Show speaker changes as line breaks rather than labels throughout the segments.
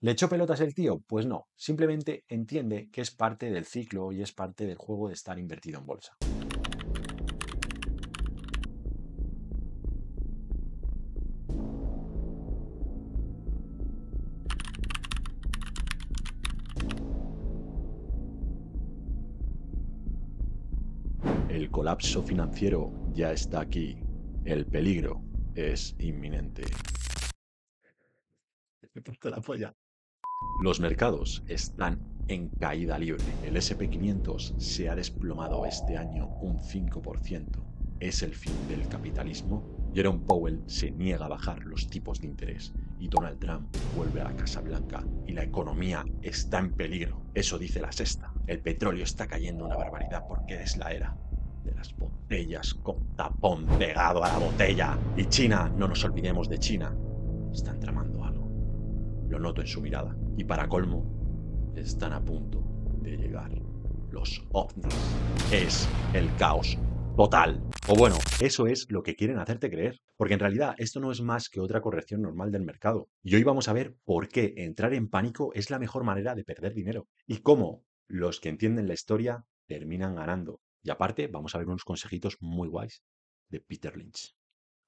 ¿Le echó pelotas el tío? Pues no, simplemente entiende que es parte del ciclo y es parte del juego de estar invertido en bolsa. El colapso financiero ya está aquí. El peligro es inminente. Me parto la polla. Los mercados están en caída libre. El SP 500 se ha desplomado este año un 5%. ¿Es el fin del capitalismo? Jerome Powell se niega a bajar los tipos de interés y Donald Trump vuelve a la Casa Blanca y la economía está en peligro. Eso dice La Sexta. El petróleo está cayendo una barbaridad porque es la era de las botellas con tapón pegado a la botella. Y China, no nos olvidemos de China, están tramando algo. Lo noto en su mirada. Y para colmo, están a punto de llegar los ovnis. Es el caos total. O bueno, eso es lo que quieren hacerte creer. Porque en realidad esto no es más que otra corrección normal del mercado. Y hoy vamos a ver por qué entrar en pánico es la mejor manera de perder dinero. Y cómo los que entienden la historia terminan ganando. Y aparte, vamos a ver unos consejitos muy guays de Peter Lynch.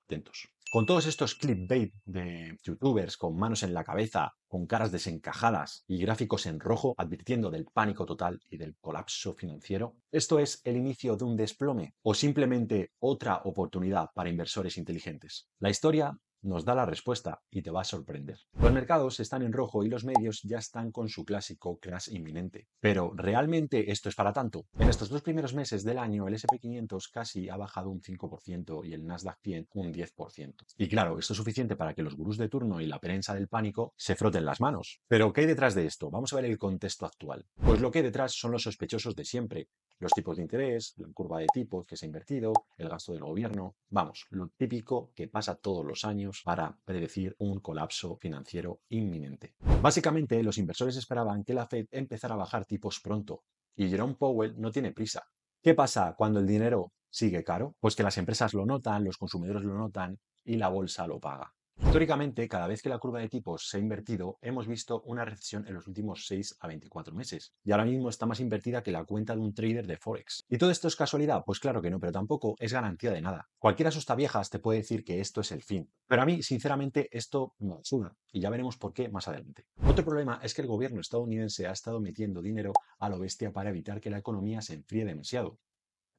Atentos. Con todos estos clickbait de youtubers con manos en la cabeza, con caras desencajadas y gráficos en rojo advirtiendo del pánico total y del colapso financiero, ¿esto es el inicio de un desplome o simplemente otra oportunidad para inversores inteligentes? La historia nos da la respuesta y te va a sorprender. Los mercados están en rojo y los medios ya están con su clásico crash inminente. Pero ¿realmente esto es para tanto? En estos 2 primeros meses del año el SP 500 casi ha bajado un 5% y el Nasdaq 100 un 10%. Y claro, esto es suficiente para que los gurús de turno y la prensa del pánico se froten las manos. Pero ¿qué hay detrás de esto? Vamos a ver el contexto actual. Pues lo que hay detrás son los sospechosos de siempre. Los tipos de interés, la curva de tipos que se ha invertido, el gasto del gobierno. Vamos, lo típico que pasa todos los años para predecir un colapso financiero inminente. Básicamente, los inversores esperaban que la Fed empezara a bajar tipos pronto y Jerome Powell no tiene prisa. ¿Qué pasa cuando el dinero sigue caro? Pues que las empresas lo notan, los consumidores lo notan y la bolsa lo paga. Históricamente, cada vez que la curva de tipos se ha invertido, hemos visto una recesión en los últimos 6 a 24 meses. Y ahora mismo está más invertida que la cuenta de un trader de Forex. ¿Y todo esto es casualidad? Pues claro que no, pero tampoco es garantía de nada. Cualquiera asustaviejas te puede decir que esto es el fin. Pero a mí, sinceramente, esto me suda. Y ya veremos por qué más adelante. Otro problema es que el gobierno estadounidense ha estado metiendo dinero a lo bestia para evitar que la economía se enfríe demasiado.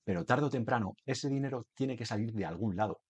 Pero tarde o temprano, ese dinero tiene que salir de algún lado.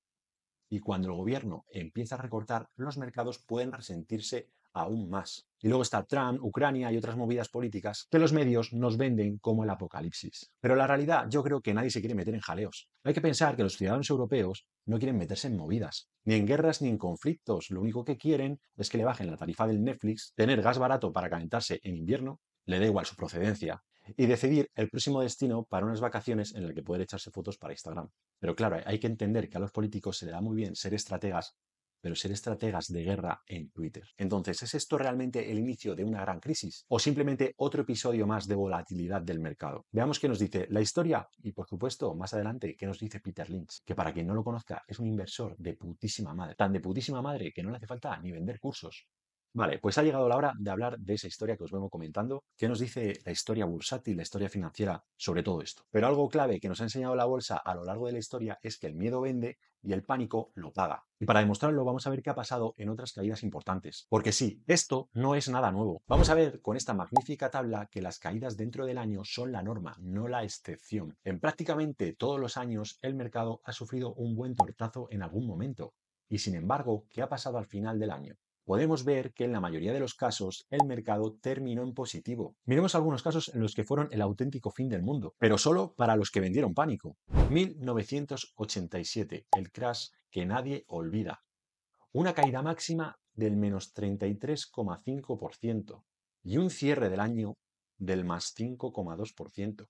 Y cuando el gobierno empieza a recortar, los mercados pueden resentirse aún más. Y luego está Trump, Ucrania y otras movidas políticas que los medios nos venden como el apocalipsis. Pero la realidad, yo creo que nadie se quiere meter en jaleos. Hay que pensar que los ciudadanos europeos no quieren meterse en movidas, ni en guerras ni en conflictos. Lo único que quieren es que le bajen la tarifa del Netflix, tener gas barato para calentarse en invierno, le da igual su procedencia, y decidir el próximo destino para unas vacaciones en las que poder echarse fotos para Instagram. Pero claro, hay que entender que a los políticos se le da muy bien ser estrategas, pero ser estrategas de guerra en Twitter. Entonces, ¿es esto realmente el inicio de una gran crisis? ¿O simplemente otro episodio más de volatilidad del mercado? Veamos qué nos dice la historia y, por supuesto, más adelante, qué nos dice Peter Lynch, que para quien no lo conozca es un inversor de putísima madre. Tan de putísima madre que no le hace falta ni vender cursos. Vale, pues ha llegado la hora de hablar de esa historia que os vengo comentando, que nos dice la historia bursátil, la historia financiera sobre todo esto. Pero algo clave que nos ha enseñado la bolsa a lo largo de la historia es que el miedo vende y el pánico lo paga. Y para demostrarlo vamos a ver qué ha pasado en otras caídas importantes. Porque sí, esto no es nada nuevo. Vamos a ver con esta magnífica tabla que las caídas dentro del año son la norma, no la excepción. En prácticamente todos los años el mercado ha sufrido un buen tortazo en algún momento. Y sin embargo, ¿qué ha pasado al final del año? Podemos ver que en la mayoría de los casos el mercado terminó en positivo. Miremos algunos casos en los que fueron el auténtico fin del mundo, pero solo para los que vendieron pánico. 1987, el crash que nadie olvida. Una caída máxima del menos 33,5% y un cierre del año del más 5,2%.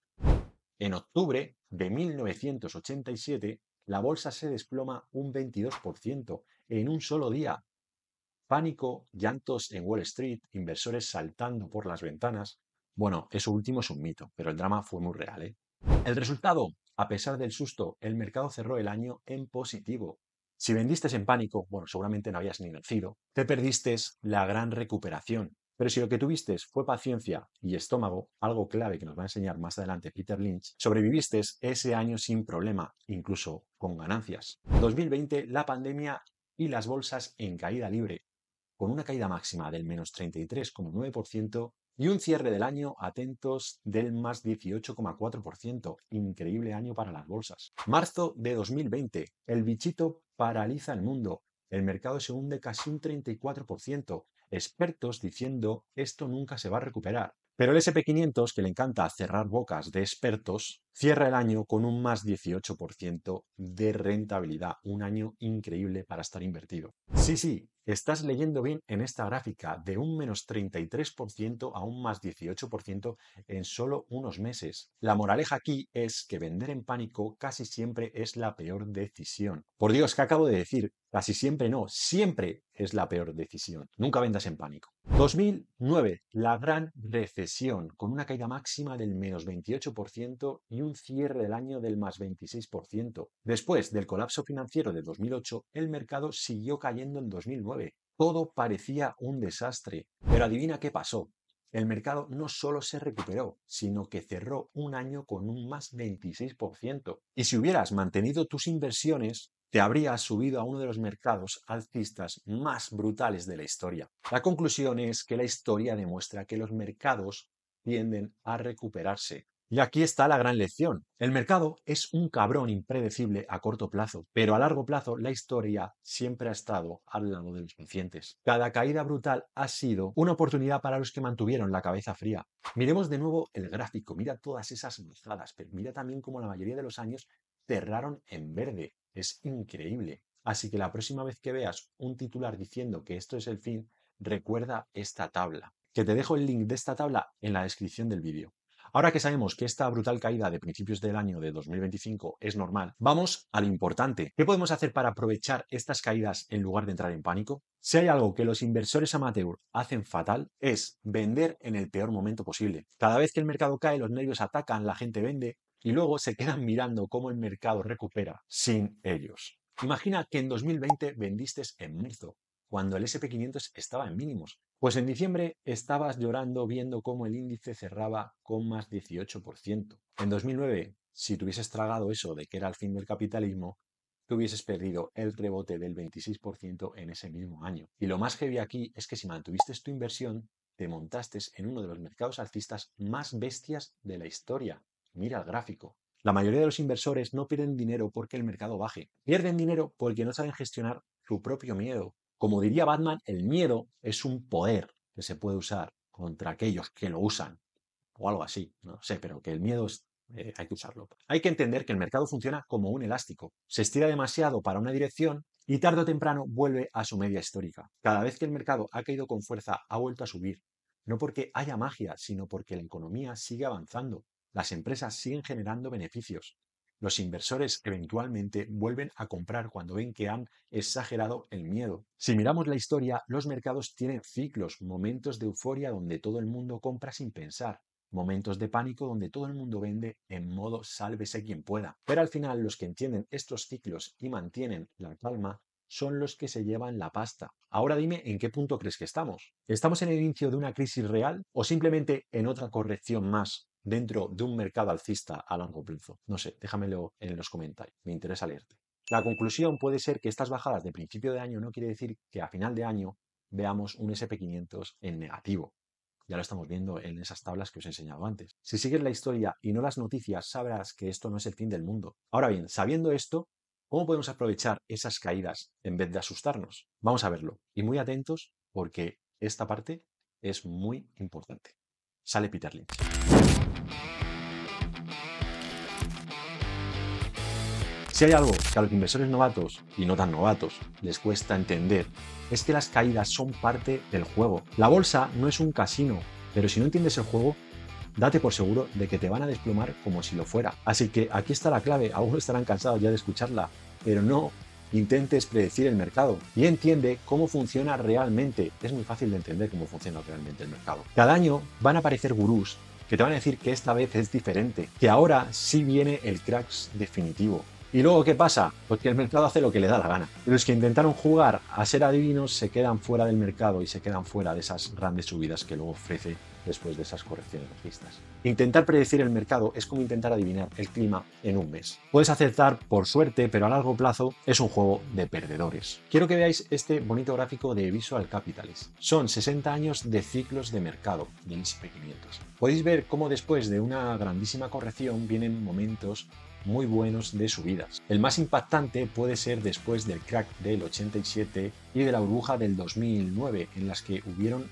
En octubre de 1987, la bolsa se desploma un 22% en un solo día. Pánico, llantos en Wall Street, inversores saltando por las ventanas. Bueno, eso último es un mito, pero el drama fue muy real, ¿eh? El resultado, a pesar del susto, el mercado cerró el año en positivo. Si vendiste en pánico, bueno, seguramente no habías ni nacido, te perdiste la gran recuperación. Pero si lo que tuviste fue paciencia y estómago, algo clave que nos va a enseñar más adelante Peter Lynch, sobreviviste ese año sin problema, incluso con ganancias. 2020, la pandemia y las bolsas en caída libre, con una caída máxima del menos 33,9% y un cierre del año, atentos, del más 18,4%. Increíble año para las bolsas. Marzo de 2020, el bichito paraliza el mundo. El mercado se hunde casi un 34%. Expertos diciendo esto nunca se va a recuperar. Pero el SP500, que le encanta cerrar bocas de expertos, cierra el año con un más 18% de rentabilidad. Un año increíble para estar invertido. Sí, estás leyendo bien en esta gráfica, de un menos 33% a un más 18% en solo unos meses. La moraleja aquí es que vender en pánico casi siempre es la peor decisión. Por Dios, ¿qué acabo de decir? Casi siempre no, siempre es la peor decisión. Nunca vendas en pánico. 2009, la gran recesión, con una caída máxima del menos 28% y un cierre del año del más 26%. Después del colapso financiero de 2008, el mercado siguió cayendo en 2009. Todo parecía un desastre. Pero adivina qué pasó. El mercado no solo se recuperó, sino que cerró un año con un más 26%. Y si hubieras mantenido tus inversiones, te habrías subido a uno de los mercados alcistas más brutales de la historia. La conclusión es que la historia demuestra que los mercados tienden a recuperarse. Y aquí está la gran lección. El mercado es un cabrón impredecible a corto plazo, pero a largo plazo la historia siempre ha estado al lado de los pacientes. Cada caída brutal ha sido una oportunidad para los que mantuvieron la cabeza fría. Miremos de nuevo el gráfico, mira todas esas bajadas, pero mira también cómo la mayoría de los años cerraron en verde. Es increíble. Así que la próxima vez que veas un titular diciendo que esto es el fin, recuerda esta tabla, que te dejo el link de esta tabla en la descripción del vídeo. Ahora que sabemos que esta brutal caída de principios del año de 2025 es normal, vamos a lo importante. ¿Qué podemos hacer para aprovechar estas caídas en lugar de entrar en pánico? Si hay algo que los inversores amateur hacen fatal, es vender en el peor momento posible. Cada vez que el mercado cae, los nervios atacan, la gente vende y luego se quedan mirando cómo el mercado recupera sin ellos. Imagina que en 2020 vendiste en marzo, cuando el SP500 estaba en mínimos. Pues en diciembre estabas llorando viendo cómo el índice cerraba con más 18%. En 2009, si te hubieses tragado eso de que era el fin del capitalismo, te hubieses perdido el rebote del 26% en ese mismo año. Y lo más heavy aquí es que si mantuviste tu inversión, te montaste en uno de los mercados alcistas más bestias de la historia. Mira el gráfico. La mayoría de los inversores no pierden dinero porque el mercado baje. Pierden dinero porque no saben gestionar su propio miedo. Como diría Batman, el miedo es un poder que se puede usar contra aquellos que lo usan. O algo así, no sé, pero que el miedo hay que usarlo. Hay que entender que el mercado funciona como un elástico. Se estira demasiado para una dirección y tarde o temprano vuelve a su media histórica. Cada vez que el mercado ha caído con fuerza, ha vuelto a subir. No porque haya magia, sino porque la economía sigue avanzando. Las empresas siguen generando beneficios. Los inversores eventualmente vuelven a comprar cuando ven que han exagerado el miedo. Si miramos la historia, los mercados tienen ciclos, momentos de euforia donde todo el mundo compra sin pensar, momentos de pánico donde todo el mundo vende en modo sálvese quien pueda. Pero al final los que entienden estos ciclos y mantienen la calma son los que se llevan la pasta. Ahora dime en qué punto crees que estamos. ¿Estamos en el inicio de una crisis real o simplemente en otra corrección más dentro de un mercado alcista a largo plazo? No sé, déjamelo en los comentarios, me interesa leerte. La conclusión puede ser que estas bajadas de principio de año no quiere decir que a final de año veamos un SP500 en negativo. Ya lo estamos viendo en esas tablas que os he enseñado antes. Si sigues la historia y no las noticias, sabrás que esto no es el fin del mundo. Ahora bien, sabiendo esto, ¿cómo podemos aprovechar esas caídas en vez de asustarnos? Vamos a verlo. Y muy atentos porque esta parte es muy importante. Sale Peter Lynch. Si hay algo que a los inversores novatos y no tan novatos les cuesta entender, es que las caídas son parte del juego. La bolsa no es un casino, pero si no entiendes el juego, date por seguro de que te van a desplomar como si lo fuera. Así que aquí está la clave, algunos estarán cansados ya de escucharla, pero no intentes predecir el mercado y entiende cómo funciona realmente. Es muy fácil de entender cómo funciona realmente el mercado. Cada año van a aparecer gurús que te van a decir que esta vez es diferente, que ahora sí viene el crash definitivo. ¿Y luego qué pasa? Pues que el mercado hace lo que le da la gana. Los que intentaron jugar a ser adivinos se quedan fuera del mercado y se quedan fuera de esas grandes subidas que luego ofrece después de esas correcciones bajistas. Intentar predecir el mercado es como intentar adivinar el clima en un mes. Puedes acertar por suerte, pero a largo plazo es un juego de perdedores. Quiero que veáis este bonito gráfico de Visual Capitalist. Son 60 años de ciclos de mercado del S&P 500. Podéis ver cómo después de una grandísima corrección vienen momentos muy buenos de subidas. El más impactante puede ser después del crack del 87 y de la burbuja del 2009, en las que hubieron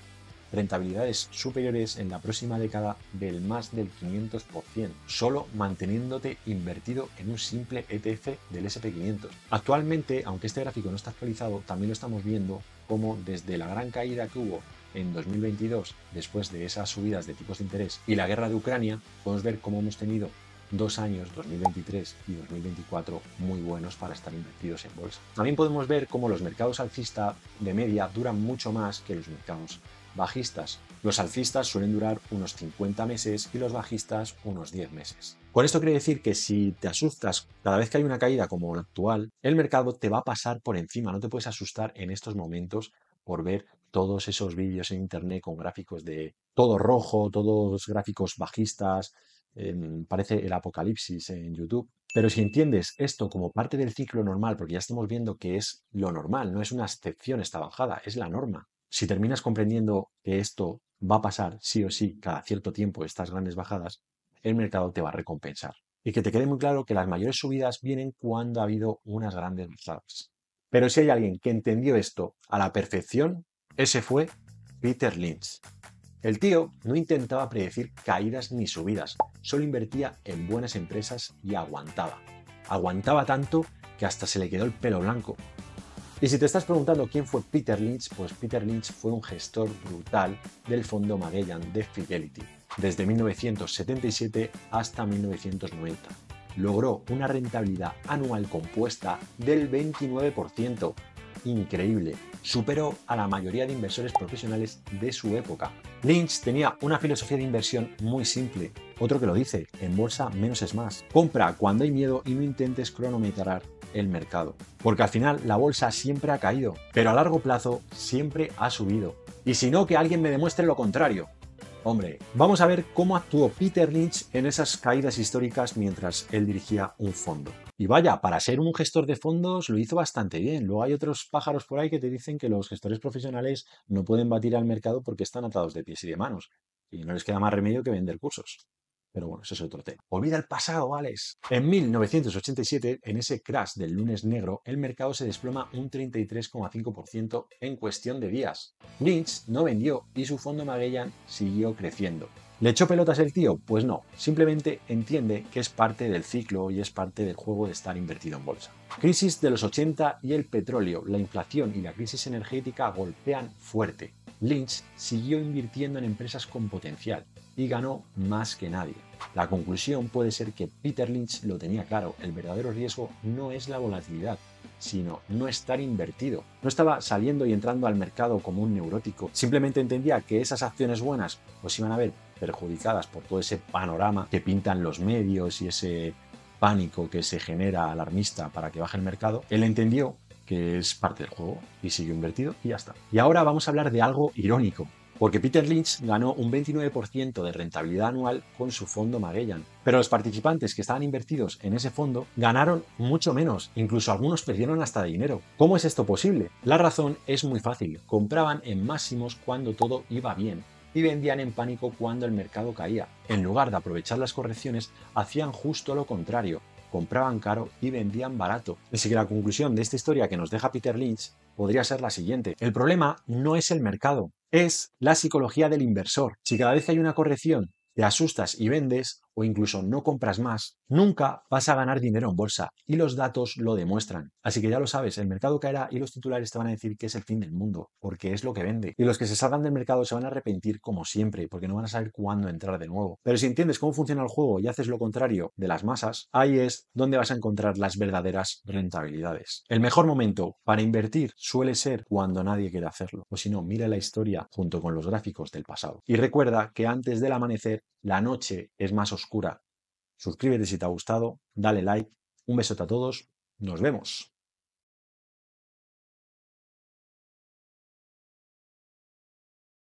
rentabilidades superiores en la próxima década del más del 500%, solo manteniéndote invertido en un simple ETF del S&P 500. Actualmente, aunque este gráfico no está actualizado, también lo estamos viendo como desde la gran caída que hubo en 2022, después de esas subidas de tipos de interés y la guerra de Ucrania, podemos ver cómo hemos tenido 2 años, 2023 y 2024, muy buenos para estar invertidos en bolsa. También podemos ver cómo los mercados alcistas de media duran mucho más que los mercados bajistas. Los alcistas suelen durar unos 50 meses y los bajistas unos 10 meses. Con esto quiere decir que si te asustas cada vez que hay una caída como la actual, el mercado te va a pasar por encima. No te puedes asustar en estos momentos por ver todos esos vídeos en internet con gráficos de todo rojo, todos gráficos bajistas, parece el apocalipsis en YouTube. Pero si entiendes esto como parte del ciclo normal, porque ya estamos viendo que es lo normal, no es una excepción esta bajada, es la norma. Si terminas comprendiendo que esto va a pasar sí o sí cada cierto tiempo, estas grandes bajadas, el mercado te va a recompensar. Y que te quede muy claro que las mayores subidas vienen cuando ha habido unas grandes bajadas. Pero si hay alguien que entendió esto a la perfección, ese fue Peter Lynch. El tío no intentaba predecir caídas ni subidas, solo invertía en buenas empresas y aguantaba. Aguantaba tanto que hasta se le quedó el pelo blanco. Y si te estás preguntando quién fue Peter Lynch, pues Peter Lynch fue un gestor brutal del fondo Magellan de Fidelity, desde 1977 hasta 1990. Logró una rentabilidad anual compuesta del 29%. Increíble. Superó a la mayoría de inversores profesionales de su época. Lynch tenía una filosofía de inversión muy simple. Otro que lo dice, en bolsa menos es más. Compra cuando hay miedo y no intentes cronometrar el mercado. Porque al final la bolsa siempre ha caído, pero a largo plazo siempre ha subido. Y si no, que alguien me demuestre lo contrario. Hombre, vamos a ver cómo actuó Peter Lynch en esas caídas históricas mientras él dirigía un fondo. Y vaya, para ser un gestor de fondos lo hizo bastante bien. Luego hay otros pájaros por ahí que te dicen que los gestores profesionales no pueden batir al mercado porque están atados de pies y de manos. Y no les queda más remedio que vender cursos. Pero bueno, eso es otro tema. Olvida el pasado, Alex. En 1987, en ese crash del lunes negro, el mercado se desploma un 33,5% en cuestión de días. Lynch no vendió y su fondo Magellan siguió creciendo. ¿Le echó pelotas el tío? Pues no, simplemente entiende que es parte del ciclo y es parte del juego de estar invertido en bolsa. Crisis de los 80 y el petróleo, la inflación y la crisis energética golpean fuerte. Lynch siguió invirtiendo en empresas con potencial y ganó más que nadie. La conclusión puede ser que Peter Lynch lo tenía claro, el verdadero riesgo no es la volatilidad, sino no estar invertido. No estaba saliendo y entrando al mercado como un neurótico, simplemente entendía que esas acciones buenas pues iban a ver perjudicadas por todo ese panorama que pintan los medios y ese pánico que se genera alarmista para que baje el mercado. Él entendió que es parte del juego y siguió invertido y ya está. Y ahora vamos a hablar de algo irónico, porque Peter Lynch ganó un 29% de rentabilidad anual con su fondo Magellan, pero los participantes que estaban invertidos en ese fondo ganaron mucho menos, incluso algunos perdieron hasta dinero. ¿Cómo es esto posible? La razón es muy fácil, compraban en máximos cuando todo iba bien y vendían en pánico cuando el mercado caía. En lugar de aprovechar las correcciones, hacían justo lo contrario, compraban caro y vendían barato. Así que la conclusión de esta historia que nos deja Peter Lynch podría ser la siguiente. El problema no es el mercado, es la psicología del inversor. Si cada vez que hay una corrección te asustas y vendes o incluso no compras más, nunca vas a ganar dinero en bolsa y los datos lo demuestran. Así que ya lo sabes, el mercado caerá y los titulares te van a decir que es el fin del mundo, porque es lo que vende. Y los que se salgan del mercado se van a arrepentir como siempre, porque no van a saber cuándo entrar de nuevo. Pero si entiendes cómo funciona el juego y haces lo contrario de las masas, ahí es donde vas a encontrar las verdaderas rentabilidades. El mejor momento para invertir suele ser cuando nadie quiere hacerlo. O si no, mira la historia junto con los gráficos del pasado. Y recuerda que antes del amanecer, la noche es más oscura. Suscríbete si te ha gustado, dale like Un besote a todos. Nos vemos.